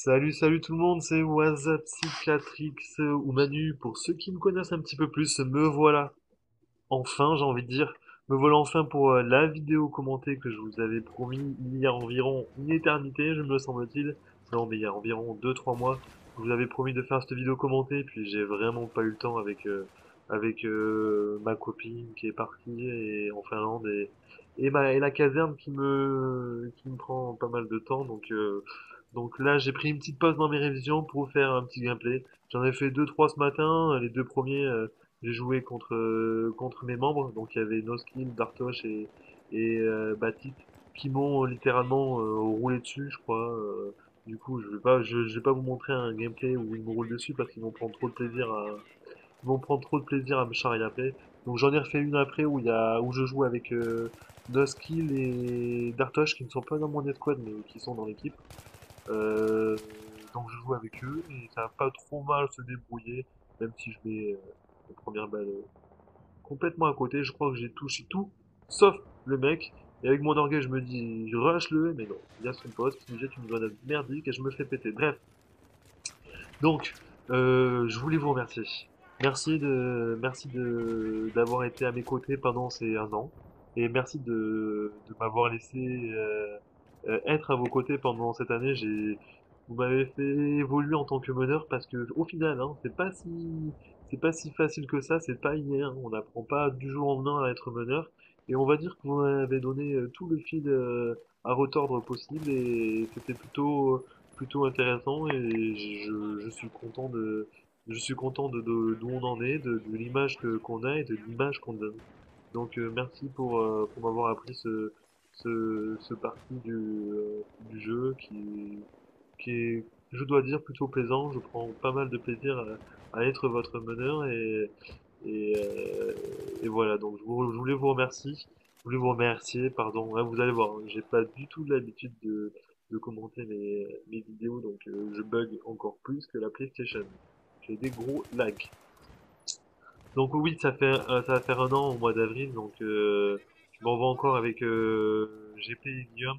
Salut tout le monde, c'est WhatsApp Psychiatrix ou Manu. Pour ceux qui me connaissent un petit peu plus, me voilà enfin, j'ai envie de dire. Me voilà enfin pour la vidéo commentée que je vous avais promis il y a environ une éternité, je me semble-t-il. Non, mais il y a environ 2 3 mois. Je vous avais promis de faire cette vidéo commentée, puis j'ai vraiment pas eu le temps avec ma copine qui est partie en Finlande et la caserne qui me prend pas mal de temps. Donc là, j'ai pris une petite pause dans mes révisions pour faire un petit gameplay. J'en ai fait deux trois ce matin. Les deux premiers, j'ai joué contre mes membres. Donc il y avait Noskill, Dartosh et Batit qui m'ont littéralement roulé dessus, je crois. Du coup, je vais pas vous montrer un gameplay où ils me roulent dessus parce qu'ils vont prendre trop de plaisir ils vont prendre trop de plaisir à me charrier après. Donc j'en ai refait une après où je joue avec Noskill et Dartosh qui ne sont pas dans mon escouade mais qui sont dans l'équipe. Euh, donc je joue avec eux et ça va pas trop mal se débrouiller, même si je mets les premières balles complètement à côté. Je crois que j'ai touché tout, sauf le mec. Et avec mon orgueil, je me dis, je rush-le, mais non, il y a son poste qui me jette une grenade merdique et je me fais péter. Bref, donc, je voulais vous remercier. Merci d'avoir été à mes côtés pendant ces 1 an. Et merci de m'avoir laissé être à vos côtés pendant cette année. Vous m'avez fait évoluer en tant que meneur parce que, au final, hein, c'est pas si facile que ça. C'est pas inné, hein. On n'apprend pas du jour au lendemain à être meneur. Et on va dire que vous m'avez donné tout le fil à retordre possible et c'était plutôt intéressant et je suis content d'où on en est, de l'image qu'on a et de l'image qu'on donne. Donc merci pour m'avoir appris ce parti du jeu qui est, je dois dire, plutôt plaisant. Je prends pas mal de plaisir à être votre meneur et, euh, et voilà. Donc je voulais vous remercier. Je voulais vous remercier, pardon. Ouais, vous allez voir, hein, j'ai pas du tout l'habitude de commenter mes vidéos, donc je bug encore plus que la PlayStation. J'ai des gros lags. Donc oui, ça va faire 1 an au mois d'avril, donc je m'en vais encore avec GP et Guillaume,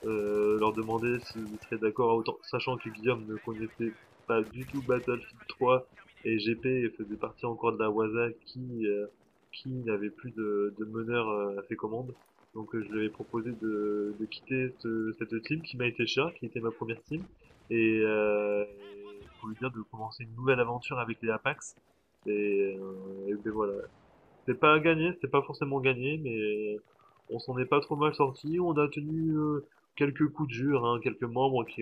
leur demander s'ils seraient d'accord, autant sachant que Guillaume ne connaissait pas du tout Battlefield 3 et GP faisait partie encore de la Waza qui n'avait plus de meneur à ses commandes. Donc je lui ai proposé de quitter cette team qui m'a été chère, qui était ma première team, et pour lui dire de commencer une nouvelle aventure avec les Apax. Et ben voilà. C'est pas gagné, c'était pas forcément gagné, mais on s'en est pas trop mal sorti. On a tenu quelques coups de jure, hein, quelques membres qui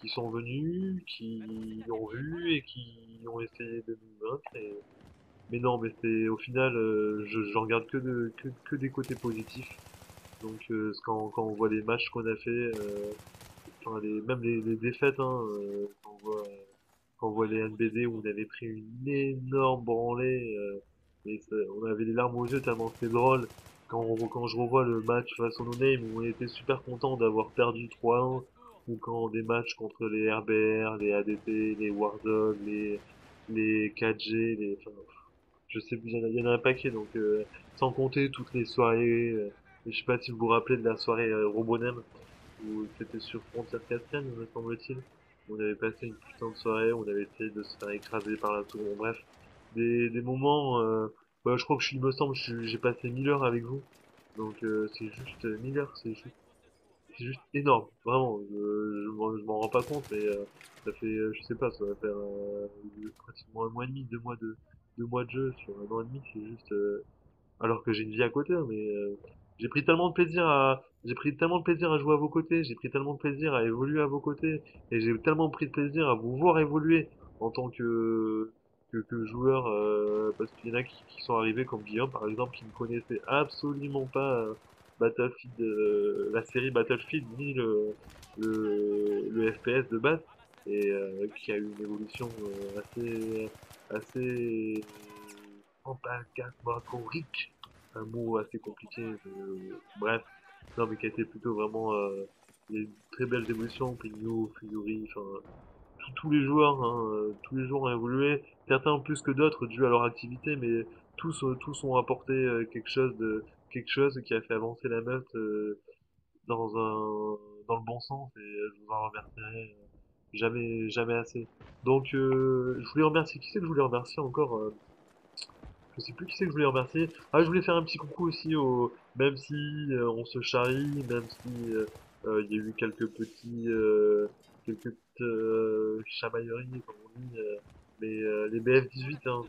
sont venus, qui ont vu et qui ont essayé de nous vaincre. Mais non, mais c'est au final, j'en regarde que des côtés positifs. Donc quand on voit les matchs qu'on a fait, enfin même les défaites, hein, quand on voit les NBD où on avait pris une énorme branlée, on avait les larmes aux yeux tellement c'était drôle. Quand je revois le match face au No Name où on était super content d'avoir perdu 3-1, ou quand des matchs contre les RBR, les ADT, les War Dogs, les 4G, enfin, je sais plus, il y en a un paquet, donc sans compter toutes les soirées, je sais pas si vous vous rappelez de la soirée Robonem, où c'était sur Frontier Caspienne, me semble-t-il. On avait passé une putain de soirée, on avait essayé de se faire écraser par la tour. Bon, bref, des moments. Bah, je crois que il me semble, j'ai passé 1000 heures avec vous. Donc c'est juste 1000 heures, c'est juste énorme, vraiment. Je m'en rends pas compte, mais ça fait, je sais pas, ça va faire pratiquement 1 mois et demi, 2 mois de jeu sur 1 an et demi. C'est juste, alors que j'ai une vie à côté, hein, mais j'ai pris tellement de plaisir à jouer à vos côtés, j'ai pris tellement de plaisir à évoluer à vos côtés, et j'ai tellement pris de plaisir à vous voir évoluer en tant que joueur, parce qu'il y en a qui sont arrivés comme Guillaume par exemple, qui ne connaissait absolument pas Battlefield, la série Battlefield, ni le FPS de base, et qui a eu une évolution assez fantasmagorique, un mot assez compliqué. Bref, non, mais qui a été plutôt vraiment. Il y a eu une très belle évolution, Pigno, Fury, enfin, tous les joueurs, hein, tous les joueurs ont évolué, certains plus que d'autres dû à leur activité, mais tous ont apporté quelque chose qui a fait avancer la meute dans le bon sens, et je vous en remercierai jamais assez. Donc je voulais remercier, qui c'est que je voulais remercier encore? Je sais plus qui c'est que je voulais remercier. Ah, je voulais faire un petit coucou aussi au, même si on se charrie, même si il y a eu quelques petites chamailleries, comme on dit, mais les BF18, hein,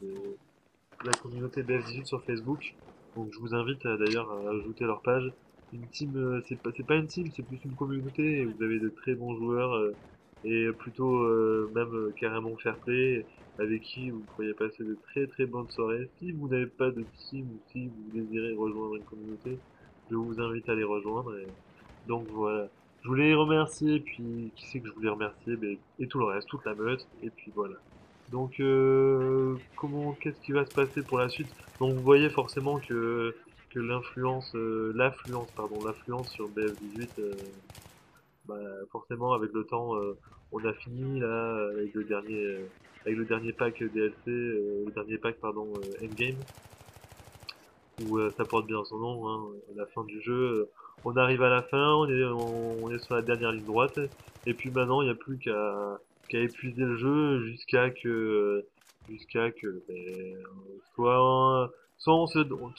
la communauté BF18 sur Facebook. Donc je vous invite d'ailleurs à ajouter leur page. Une team, c'est pas une team, c'est plus une communauté. Et vous avez de très bons joueurs et plutôt même carrément fair play avec qui vous pourriez passer de très bonnes soirées. Si vous n'avez pas de team ou si vous désirez rejoindre une communauté, je vous invite à les rejoindre. Donc voilà. Je voulais les remercier, puis qui c'est que je voulais remercier, ben, et tout le reste, toute la meute, et puis voilà. Donc qu'est-ce qui va se passer pour la suite? Donc vous voyez forcément que l'affluence sur BF18, bah, forcément avec le temps, on a fini là avec le dernier pack DLC, le dernier pack pardon Endgame où ça porte bien son nom, hein, à la fin du jeu. On arrive à la fin, on est sur la dernière ligne droite, et puis maintenant il n'y a plus qu'à épuiser le jeu jusqu'à que ben, soit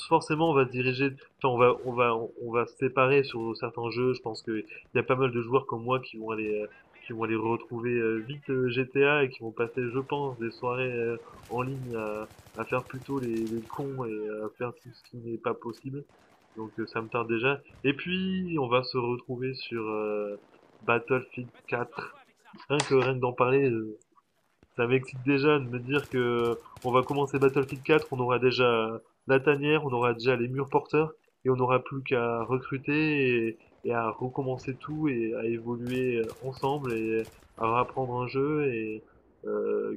forcément on va se diriger, enfin on va se séparer sur certains jeux. Je pense qu'il y a pas mal de joueurs comme moi qui vont aller retrouver vite GTA et qui vont passer, je pense, des soirées en ligne à faire plutôt les cons et à faire tout ce qui n'est pas possible. Donc ça me tarde déjà. Et puis on va se retrouver sur Battlefield 4. Rien que d'en parler, ça m'excite déjà de me dire que on va commencer Battlefield 4, on aura déjà la tanière, on aura déjà les murs porteurs et on n'aura plus qu'à recruter et à recommencer tout et à évoluer ensemble et à apprendre un jeu et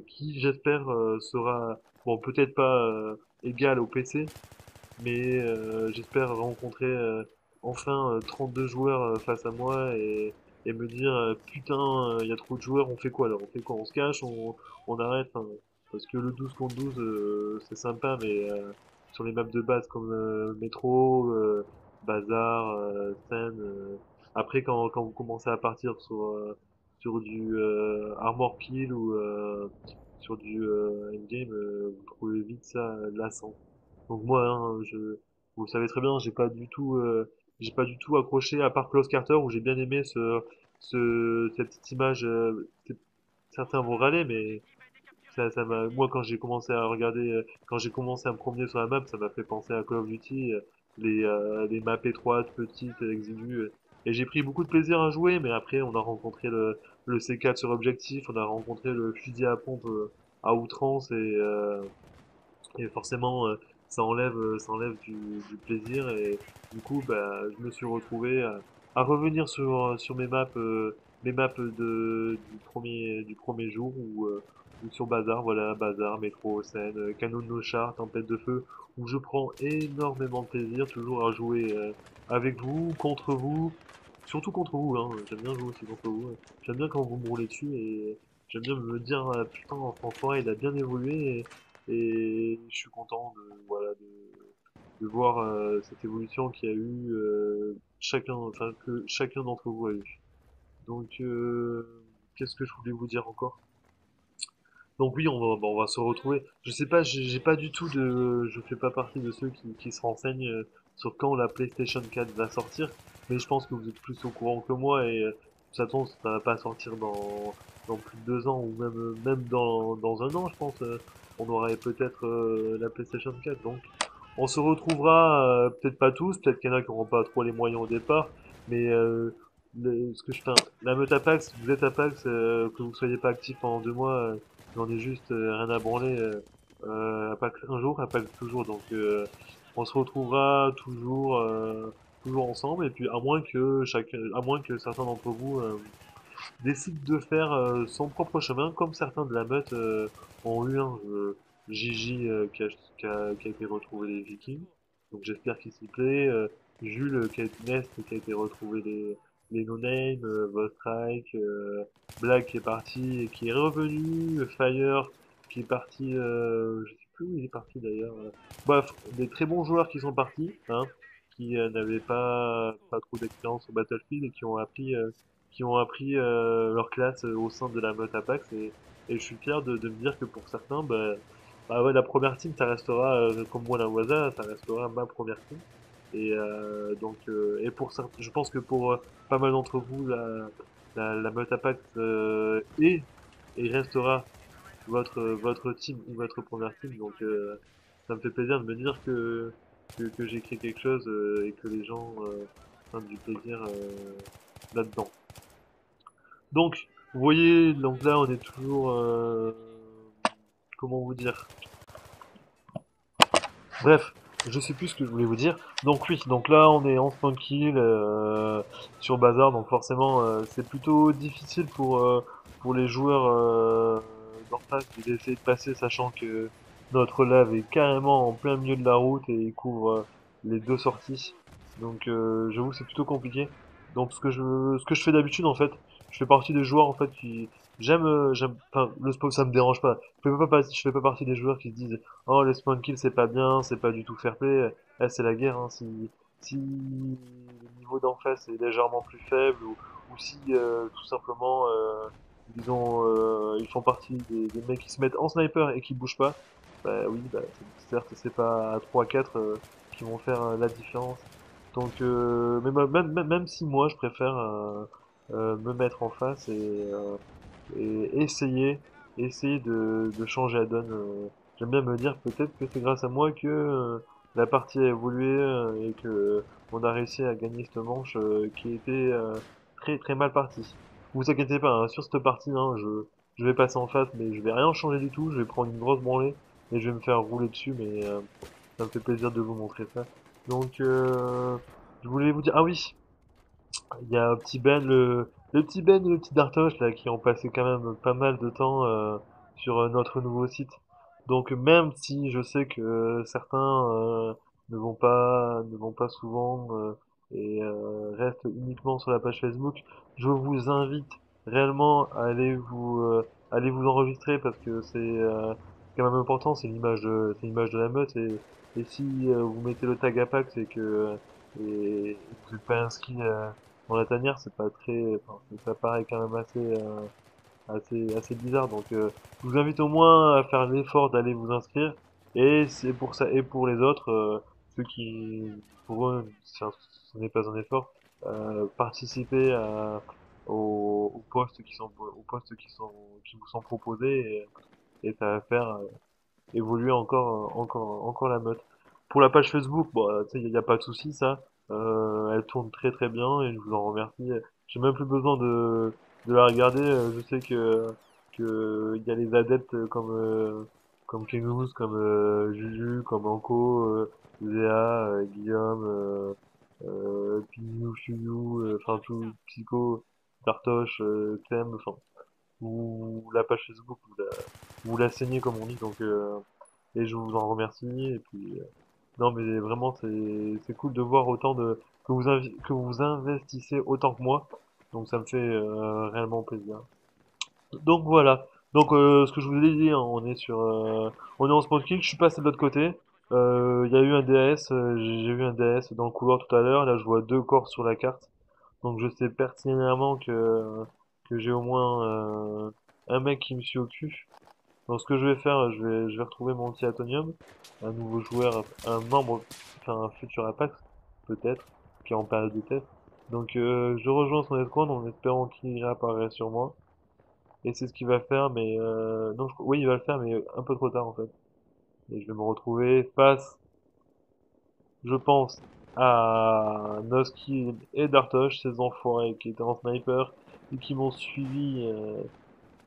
qui j'espère sera bon peut-être pas égal au PC mais j'espère rencontrer enfin 32 joueurs face à moi et me dire putain, il y a trop de joueurs, on fait quoi alors? On fait quoi? On se cache, on arrête, hein. Parce que le 12 contre 12 c'est sympa, mais sur les maps de base comme Métro, Bazar, Seine, après quand vous commencez à partir sur du Armor Kill ou sur du Endgame, vous trouvez vite ça lassant. Donc moi, hein, vous le savez très bien, j'ai pas du tout accroché à part Close Carter où j'ai bien aimé cette petite image. Certains vont râler, mais moi quand j'ai commencé à regarder, quand j'ai commencé à me promener sur la map, ça m'a fait penser à Call of Duty, les maps étroites, petites, exiguës. Et j'ai pris beaucoup de plaisir à jouer, mais après on a rencontré le C4 sur objectif, on a rencontré le fusil à pompe à outrance et forcément ça enlève du plaisir et du coup bah je me suis retrouvé à revenir sur mes maps du premier jour ou sur Bazar, voilà, Bazar, Métro, Seine, Canon de nos chars, Tempête de feu, où je prends énormément de plaisir toujours à jouer avec vous, contre vous, surtout contre vous, hein, j'aime bien jouer aussi contre vous, j'aime bien quand vous me roulez dessus et j'aime bien me dire putain, François il a bien évolué et je suis content de voir cette évolution qu'il y a eu enfin que chacun d'entre vous a eu. Donc qu'est-ce que je voulais vous dire encore? Donc oui, on va se retrouver. Je sais pas, j'ai pas du tout je fais pas partie de ceux qui se renseignent sur quand la PlayStation 4 va sortir, mais je pense que vous êtes plus au courant que moi et ça tombe, ça va pas sortir dans plus de 2 ans ou même dans un an, je pense. On aurait peut-être la PlayStation 4, donc on se retrouvera peut-être pas tous, peut-être qu'il y en a qui n'auront pas trop les moyens au départ, mais ce que je fais, la meute Apax, vous êtes Apax, que vous soyez pas actif pendant 2 mois. J'en ai juste rien à branler. Apax un jour, Apax toujours. Donc on se retrouvera toujours ensemble. Et puis à moins que certains d'entre vous décident de faire son propre chemin, comme certains de la meute ont eu un Gigi qui a été retrouvé les Vikings. Donc j'espère qu'il s'y plaît. Jules Nest qui a été retrouvé les No Name, Vostrike, Black qui est parti et qui est revenu, Fire qui est parti, je sais plus où il est parti d'ailleurs. Bref, des très bons joueurs qui sont partis, hein, qui n'avaient pas trop d'expérience au Battlefield et qui ont appris leur classe au sein de la meute Apax et je suis fier de me dire que pour certains, bah ouais, la première team, ça restera, comme moi la Waza, ça restera ma première team. Et pour certains, je pense que pour pas mal d'entre vous, la meute Apax et restera votre team ou votre première team. Donc ça me fait plaisir de me dire que j'ai créé quelque chose et que les gens prennent du plaisir là-dedans. Donc, vous voyez, donc là on est toujours comment vous dire? Bref, je sais plus ce que je voulais vous dire. Donc oui, donc là on est en spawn kill sur Bazar, donc forcément c'est plutôt difficile pour les joueurs d'en face d'essayer de passer, sachant que notre lave est carrément en plein milieu de la route et il couvre les deux sorties. Donc j'avoue que c'est plutôt compliqué. Donc ce que je fais d'habitude en fait, je fais partie des joueurs en fait qui enfin le spawn ça me dérange pas. Je fais pas partie des joueurs qui se disent oh, les spawn kills, c'est pas bien, c'est pas du tout fair play. C'est la guerre, hein. Si le niveau d'en face est légèrement plus faible ou si tout simplement ils font partie des mecs qui se mettent en sniper et qui bougent pas, bah oui, bah, certes, c'est pas à 3-4 qui vont faire la différence. Donc, même si moi je préfère me mettre en face et essayer de changer la donne. J'aime bien me dire peut-être que c'est grâce à moi que la partie a évolué et que on a réussi à gagner cette manche qui était très très mal partie. Vous inquiétez pas, hein, sur cette partie, hein, je vais passer en face, mais je vais rien changer du tout. Je vais prendre une grosse branlée et je vais me faire rouler dessus, mais ça me fait plaisir de vous montrer ça. Donc, je voulais vous dire, ah oui, il y a un petit Ben, le petit Ben et le petit Dartoche là qui ont passé quand même pas mal de temps sur notre nouveau site. Donc même si je sais que certains ne vont pas souvent restent uniquement sur la page Facebook, je vous invite réellement à aller vous enregistrer parce que c'est quand même important, c'est l'image de la meute et si vous mettez le tag Apax et que vous n'êtes pas inscrit dans la tanière, c'est pas très, enfin, ça paraît quand même assez bizarre. Donc, je vous invite au moins à faire l'effort d'aller vous inscrire. Et c'est pour ça, et pour les autres, ceux qui, pour eux, ce n'est pas un effort, participer aux postes qui vous sont proposés et ça va faire évoluer encore la meute. Pour la page Facebook, bon, tu sais, y a pas de souci, ça. Elle tourne très très bien et je vous en remercie. J'ai même plus besoin de la regarder. Je sais que y a les adeptes comme Kengus, comme Juju, comme Anko, Zéa, Guillaume, Pignou, Chuyou, enfin tout, Psycho, Tartoche, Clem, enfin, ou la page Facebook, vous la saignez comme on dit, donc et je vous en remercie. Et puis, non, mais vraiment, c'est cool de voir autant que vous investissez autant que moi. Donc ça me fait réellement plaisir. Donc voilà. Donc ce que je vous ai dit, hein, on est en spawn kill. Je suis passé de l'autre côté. Il y a eu un DS. J'ai vu un DS dans le couloir tout à l'heure. Là, je vois deux corps sur la carte. Donc je sais pertinemment que j'ai au moins un mec qui me suit au cul. Donc ce que je vais faire, je vais retrouver mon petit Atonium, un nouveau joueur, un membre, enfin un futur Apax, peut-être, qui est en période de test. Donc je rejoins son escouade en espérant qu'il réapparaît sur moi. Et c'est ce qu'il va faire, mais non, oui il va le faire, mais un peu trop tard en fait. Et je vais me retrouver face, je pense, à Noski et Dartosh, ces enfoirés qui étaient en sniper et qui m'ont suivi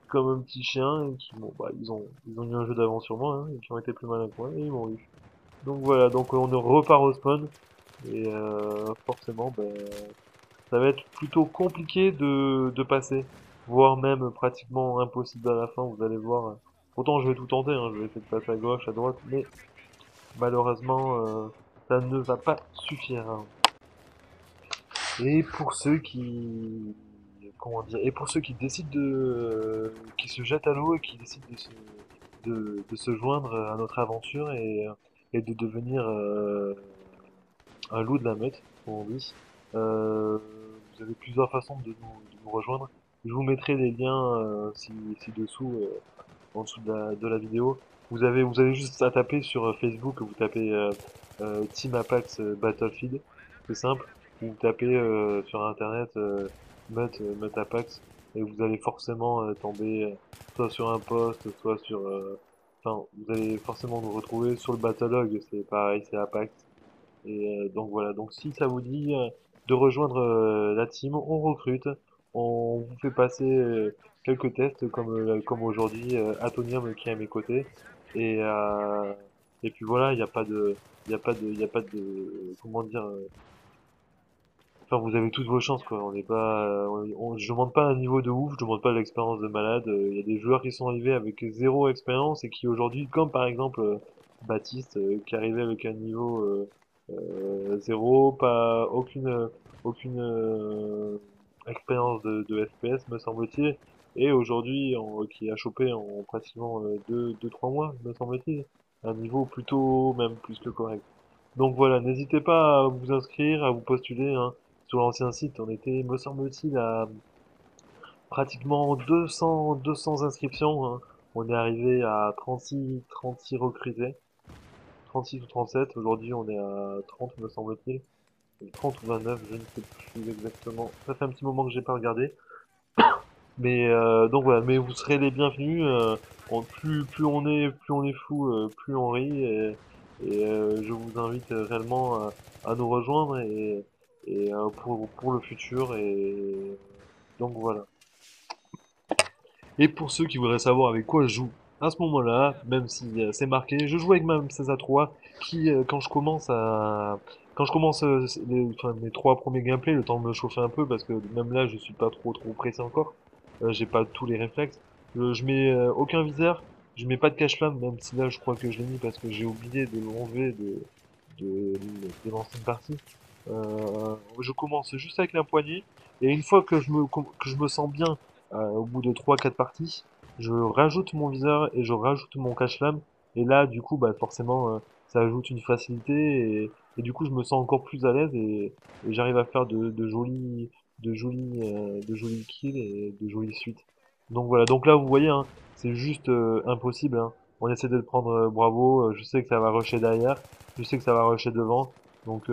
comme un petit chien et qui bon bah ils ont eu un jeu d'avance sur moi hein, et qui ont été plus malins que moi et ils m'ont eu. Donc voilà, donc on repart au spawn et forcément ça va être plutôt compliqué de passer, voire même pratiquement impossible à la fin, vous allez voir. Pourtant je vais tout tenter, hein, je vais essayer de passer à gauche, à droite, mais malheureusement ça ne va pas suffire, hein. Et pour ceux qui comment dire et pour ceux qui décident qui se jettent à l'eau et qui décident de se joindre à notre aventure et de devenir un loup de la meute, comme on dit. vous avez plusieurs façons de nous rejoindre. Je vous mettrai les liens ci-dessous, en dessous de la vidéo. Vous avez juste à taper sur Facebook, vous tapez Team Apax Battlefield, c'est simple. Ou vous tapez sur internet Mut Apax et vous allez forcément tomber soit sur un post, soit sur... Enfin, vous allez forcément nous retrouver sur le Battlelog, c'est pareil, c'est Apax. Et donc voilà, donc si ça vous dit de rejoindre la team, on recrute, on vous fait passer quelques tests comme aujourd'hui, Atonium qui est à mes côtés. Et, euh, et puis voilà, il n'y a pas de, il y a pas de, comment dire, enfin vous avez toutes vos chances quoi. On n'est pas, je demande pas un niveau de ouf, je demande pas l'expérience de malade. Il y a des joueurs qui sont arrivés avec zéro expérience et qui aujourd'hui, comme par exemple Baptiste, qui arrivait avec un niveau zéro, pas aucune expérience de FPS me semble-t-il, et aujourd'hui qui a chopé en pratiquement 3 mois me semble-t-il, un niveau plutôt même plus que correct. Donc voilà, n'hésitez pas à vous inscrire, à vous postuler, hein. Sur l'ancien site, on était, me semble-t-il, à pratiquement 200 inscriptions, hein. On est arrivé à 36 recrutés, 36 ou 37. Aujourd'hui, on est à 30, me semble-t-il. 30 ou 29, je ne sais plus exactement. Ça fait un petit moment que j'ai pas regardé. Mais donc voilà, mais vous serez les bienvenus. Plus on est fou, plus on rit. Et je vous invite réellement à nous rejoindre et pour le futur. Et donc voilà. Et pour ceux qui voudraient savoir avec quoi je joue à ce moment-là, même si c'est marqué, je joue avec ma M16A3 qui, quand je commence enfin, mes 3 premiers gameplays, le temps de me chauffer un peu parce que même là je suis pas trop pressé encore, j'ai pas tous les réflexes. Je mets aucun viseur, je mets pas de cache-flamme, même si là je crois que je l'ai mis parce que j'ai oublié de l'enlever de l'ancienne partie. Je commence juste avec la poignée et une fois que je me sens bien au bout de 3 4 parties, je rajoute mon viseur et je rajoute mon cache-flamme. Et là, du coup, bah, forcément, ça ajoute une facilité et du coup, je me sens encore plus à l'aise et j'arrive à faire de jolis kills et de jolies suites. Donc voilà. Donc là, vous voyez, hein, c'est juste impossible, hein. On essaie de le prendre Bravo. Je sais que ça va rusher derrière. Je sais que ça va rusher devant. Donc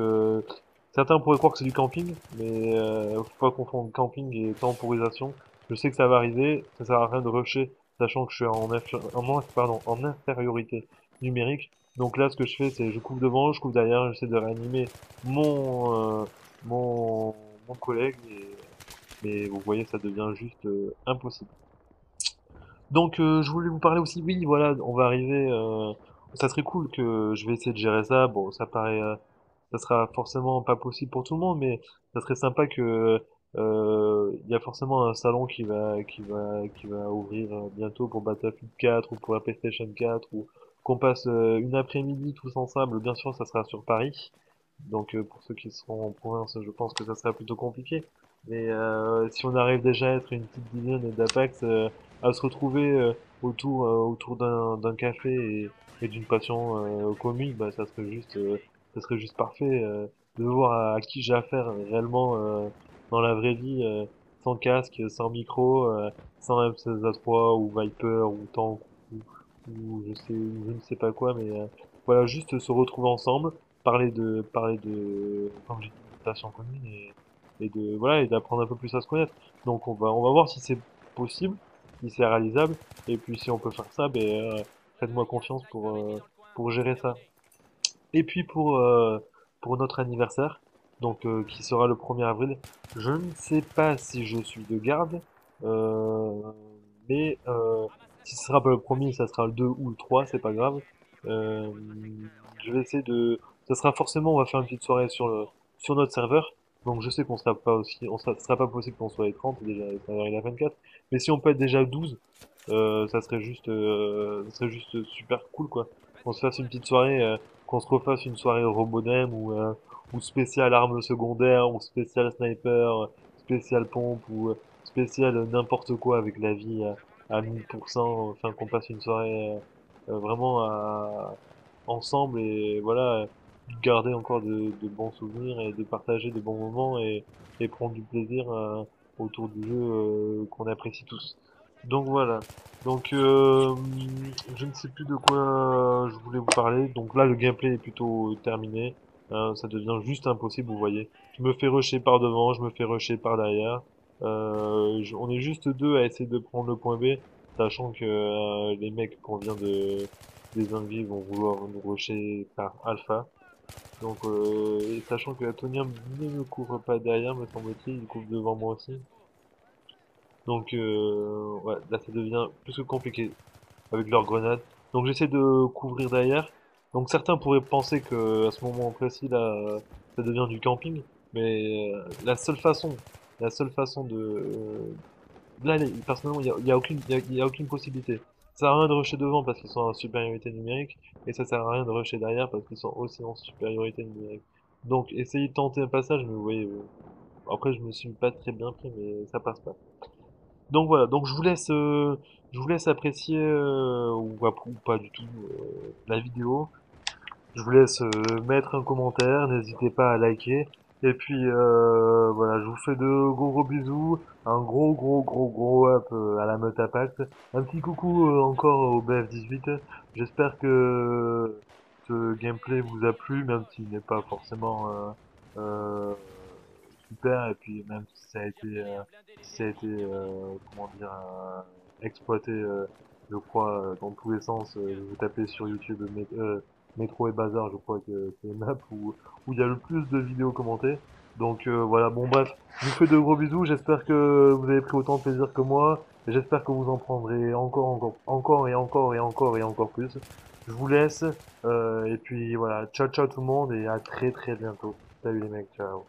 certains pourraient croire que c'est du camping, mais faut pas confondre camping et temporisation. Je sais que ça va arriver, ça sert à rien de rusher, sachant que je suis en infériorité numérique. Donc là, ce que je fais, c'est je couvre devant, je couvre derrière, j'essaie de réanimer mon, mon, mon collègue, mais vous voyez, ça devient juste impossible. Donc je voulais vous parler aussi, oui, voilà, on va arriver, ça serait cool que je vais essayer de gérer ça. Bon, ça paraît, ça sera forcément pas possible pour tout le monde, mais ça serait sympa que il y a forcément un salon qui va ouvrir bientôt pour Battlefield 4 ou pour la PlayStation 4 ou qu'on passe une après-midi tous ensemble. Bien sûr, ça sera sur Paris. Donc pour ceux qui seront en province, je pense que ça sera plutôt compliqué. Mais si on arrive déjà à être une petite dizaine d'Apax, à se retrouver autour d'un café et d'une passion commune, bah ça serait juste parfait de voir à qui j'ai affaire réellement dans la vraie vie, sans casque, sans micro, sans M16A3 ou Viper ou Tank ou je ne sais pas quoi, mais voilà, juste se retrouver ensemble, comme j'ai dit, de passion commune et de voilà et d'apprendre un peu plus à se connaître. Donc on va voir si c'est possible, si c'est réalisable, et puis si on peut faire ça, ben faites-moi confiance pour gérer ça. Et puis pour notre anniversaire, donc qui sera le 1er avril, je ne sais pas si je suis de garde, euh, mais si ce sera pas le premier, ça sera le 2 ou le 3, c'est pas grave. Euh, je vais essayer de... Ça sera forcément, on va faire une petite soirée sur notre serveur. Donc je sais qu'on sera pas aussi, sera pas possible qu'on soit les 30, déjà le serveur il a 24. Mais si on peut être déjà 12, ça serait juste super cool quoi. Qu'on se fasse une petite soirée, qu'on se refasse une soirée Robodem ou spécial arme secondaire, ou spécial sniper, spécial pompe, ou spécial n'importe quoi avec la vie à 1000%, enfin qu'on passe une soirée vraiment ensemble et voilà, garder encore de bons souvenirs et de partager de bons moments et prendre du plaisir autour du jeu qu'on apprécie tous. Donc voilà. Donc je ne sais plus de quoi je voulais vous parler. Donc là le gameplay est plutôt terminé. Ça devient juste impossible, vous voyez. Je me fais rusher par devant, je me fais rusher par derrière. On est juste deux à essayer de prendre le point B, sachant que les mecs qu'on vient de des envies vont vouloir nous rusher par alpha. Donc, et sachant que Atonia ne me couvre pas derrière, me semble-t-il, il couvre devant moi aussi. Donc, ouais, là ça devient plus que compliqué avec leurs grenades. Donc j'essaie de couvrir derrière. Donc certains pourraient penser que à ce moment précis là, ça devient du camping, mais la seule façon là, personnellement, il y a aucune, il y a aucune possibilité. Ça sert à rien de rusher devant parce qu'ils sont en supériorité numérique, et ça sert à rien de rusher derrière parce qu'ils sont aussi en supériorité numérique. Donc, essayez de tenter un passage, mais vous voyez, après, je me suis pas très bien pris, mais ça passe pas. Donc voilà, donc je vous laisse apprécier, ou pas du tout, la vidéo. Je vous laisse mettre un commentaire, n'hésitez pas à liker. Et puis voilà, je vous fais de gros bisous, un gros up à la meute Apact. Un petit coucou encore au BF18. J'espère que ce gameplay vous a plu, même s'il n'est pas forcément super. Et puis même si ça a été, comment dire, exploité, je crois, dans tous les sens. Vous tapez sur YouTube Métro et Bazar, je crois que c'est une map où il y a le plus de vidéos commentées. Donc voilà, bon bref, je vous fais de gros bisous, j'espère que vous avez pris autant de plaisir que moi, et j'espère que vous en prendrez encore plus. Je vous laisse, et puis voilà, ciao tout le monde, et à très bientôt. Salut les mecs, ciao.